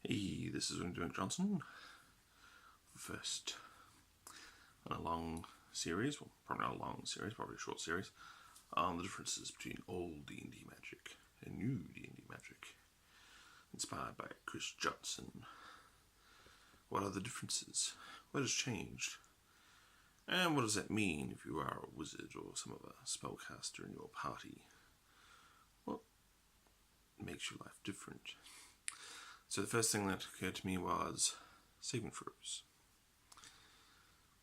Hey, this is Dymock-Johnson. First in a long series, well, probably not a long series, probably a short series, on the differences between old D&D magic and new D&D magic, inspired by Chris Johnson. What are the differences? What has changed? And what does that mean if you are a wizard or some other spellcaster in your party? What makes your life different? So the first thing that occurred to me was saving throws.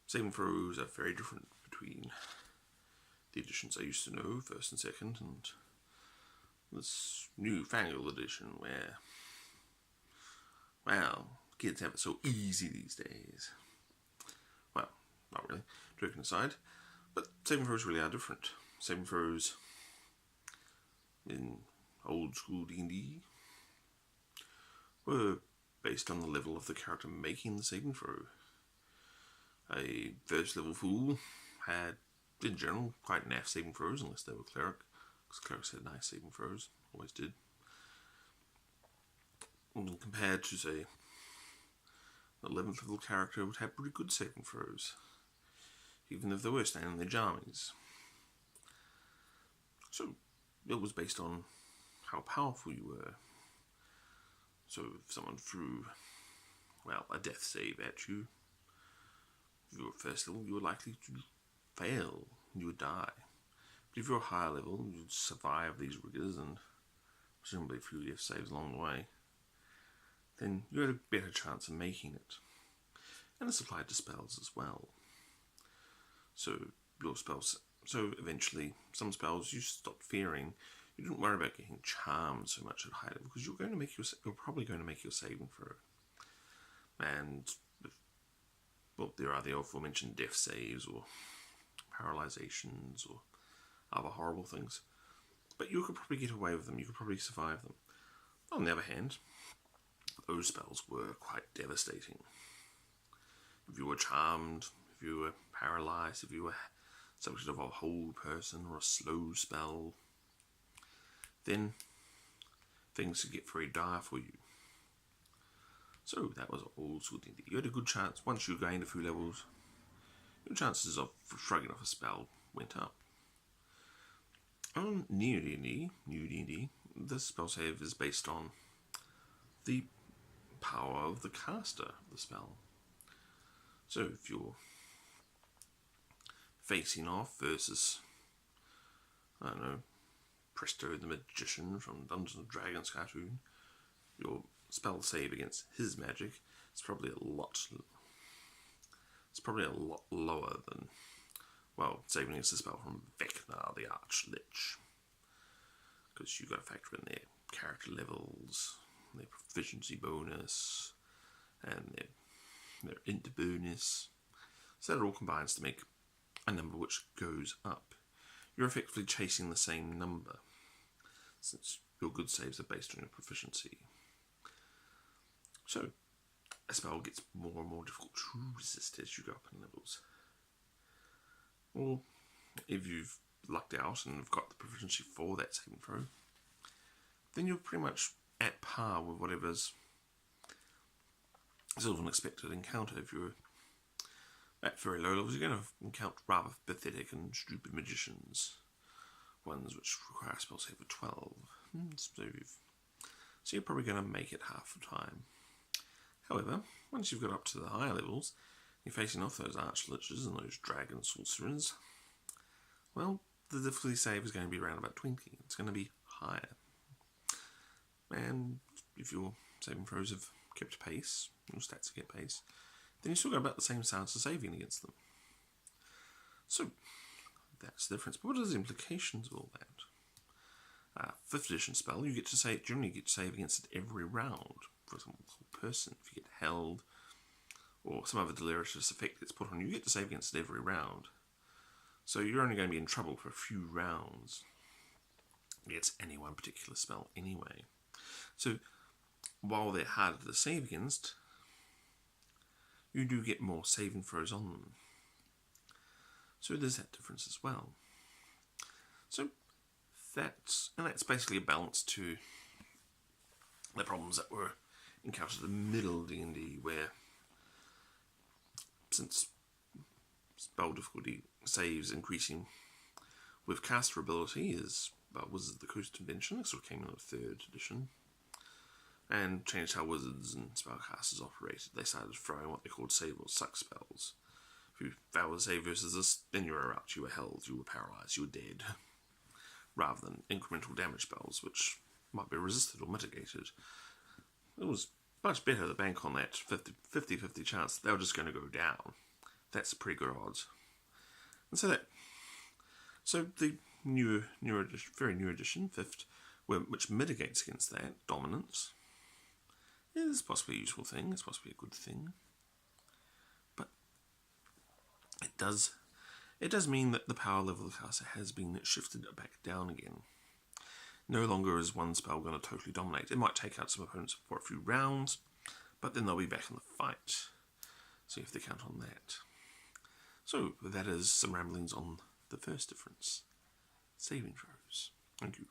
Saving throws are very different between the editions I used to know, first and second, and this new fangled edition where, well, kids have it so easy these days. Well, not really, joking aside, but saving throws really are different. Saving throws in old school D&D were based on the level of the character making the saving throw. A first level fool had, in general, quite naff saving throws, unless they were cleric, because clerics had nice saving throws, always did. And compared to, say, the 11th level character would have pretty good saving throws, even if they were staying in their jammies. So it was based on how powerful you were. So if someone threw, well, a death save at you, if you were first level, you were likely to fail. You would die. But if you're a higher level, you'd survive these rigours and presumably a few death saves along the way, then you had a better chance of making it. And this applied to spells as well. So your spells, so eventually some spells you stopped fearing. You didn't worry about getting charmed so much at high level because you're probably going to make your saving throw. And well, there are the aforementioned death saves or paralyzations or other horrible things, but you could probably get away with them. You could probably survive them. On the other hand, those spells were quite devastating. If you were charmed, if you were paralyzed, if you were subject of a hold person or a slow spell, then things could get very dire for you. So that was old school D&D. You had a good chance, once you gained a few levels, your chances of shrugging off a spell went up. On new D&D, the spell save is based on the power of the caster of the spell. So if you're facing off versus, I don't know, Presto the Magician from Dungeons and Dragons cartoon, your spell save against his magic is probably a lot lower than, well, saving against a spell from Vecna the Archlich, because you've got to factor in their character levels, their proficiency bonus, and their int bonus. So that all combines to make a number which goes up. You're effectively chasing the same number, since your good saves are based on your proficiency. So, a spell gets more and more difficult to resist as you go up in levels. Or, if you've lucked out and have got the proficiency for that saving throw, then you're pretty much at par with whatever's sort of an expected encounter. If you're at very low levels, you're going to encounter rather pathetic and stupid magicians, ones which require a spell save of 12. So you're probably going to make it half the time. However, once you've got up to the higher levels, you're facing off those archliches and those dragon sorcerers, well, the difficulty save is going to be around about 20. It's going to be higher. And if your saving throws have kept pace, your stats have kept pace, then you still got about the same chance of saving against them. So, that's the difference. But what are the implications of all that? 5th edition spell, you generally get to save against it every round. For example, whole person, if you get held, or some other deleterious effect gets put on you, you get to save against it every round. So you're only going to be in trouble for a few rounds against any one particular spell anyway. So, while they're harder to save against, you do get more saving throws on them. So there's that difference as well. So that's basically a balance to the problems that were encounter the middle D&D, where since spell difficulty saves increasing with caster ability is Wizards of the Coast Convention. It sort of came in the 3rd edition and changed how wizards and spellcasters operated. They started throwing what they called save or suck spells. If you failed to save versus this, then you were out, you were held, you were paralysed, you were dead. Rather than incremental damage spells, which might be resisted or mitigated. It was much better to bank on that 50-50 chance that they were just going to go down. That's pretty good odds. And so the very new edition, 5th, which mitigates against that, dominance, is possibly a useful thing, it's possibly a good thing. But it does mean that the power level of the caster has been shifted back down again. No longer is one spell going to totally dominate. It might take out some opponents for a few rounds, but then they'll be back in the fight. So you have to count on that. So that is some ramblings on the first difference. Saving throws. Thank you.